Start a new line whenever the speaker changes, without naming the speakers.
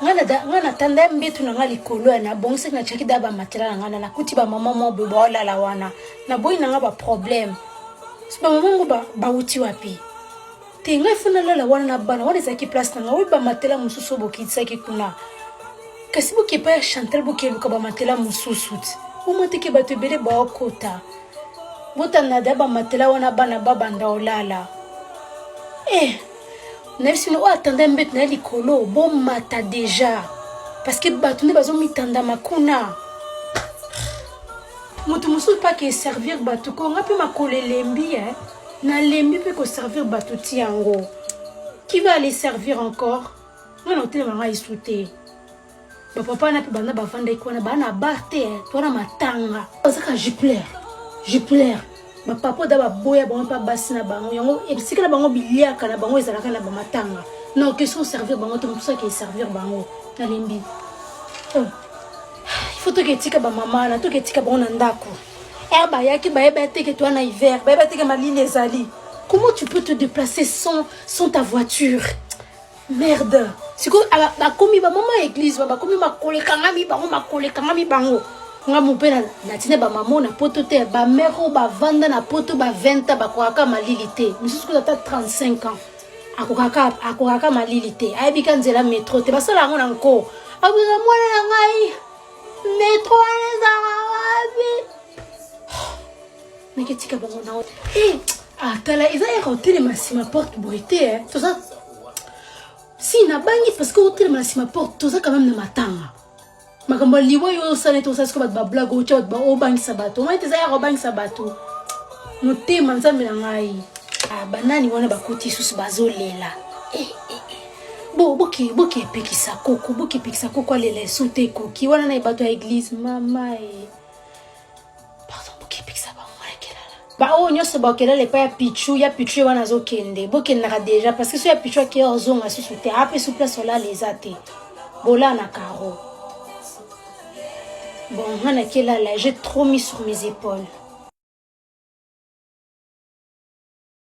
ngana tanda mbetu na ngali kolo na bongse na chaki da ba matela ngana na kuti ba mama mo be ba la wana na boy na ba problème siba mama ngo ba uti wapi te ngai funa la wana na bana wana zaki place na ngawi ba matela mususu bokitsa ki kuna kasi boke pa chanter boke luka ba matela mususu o moteke ba te bele ba okota botana da ba matela wana bana baba ndaolala Nefsi no attendait mbet na likolo bon mata déjà parce que batune bazo mitanda makuna mutu musu pas que servir batu ko ngapi makole lembi na lembi peut que servir batu tiango qui va aller servir encore non hôtel manga isouté ba papa na pe bana ba vanda ikona bana barte toi na matanga ozaka je pleure ba papa da ba boya ba pa basina bango yango e sikala bango biliaka na bango ezalaka na ba matanga non que sont servir bango tout ça qui servir bango na lembi il faut que tika ba mama na to que tika bango na ndako ba yaki ba eba te que toi na hiver ba eba te que mali les ali comment tu peux te déplacer sans ta voiture merde siko ba komi ba mama église ba komi ma kolekanga mi bango nga mupena na tine ba mamo na poto te ba mero ba vanda na poto ba 20 ba kwaka malilité misusu ko ta 35 ans akokaka malilité ayebika nzela métro te basala ngo na nko abika mwana na ngai métro eza wapi neketika bango na tala eza hotel masima porte boité tout ça si na bangi parce que hotel masima porte tout ça quand même na matanga makambo liwa yo sale to sasko bat ba blago chat ba o bangi sabato mai teza ya bangi sabato motema nzambe na ngai banani wana bakuti susu bazolela boke pekisa koko lela sote koki wana na bato ya église mama pardon boke pekisa ba mwana kelala ba o nyoso ba kelala pa ya pichu wana zo kende boke na déjà parce que so ya pichu ki ozonga susu te ape sous place là les athées bola na karo. Bon, j'ai trop mis sur mes épaules.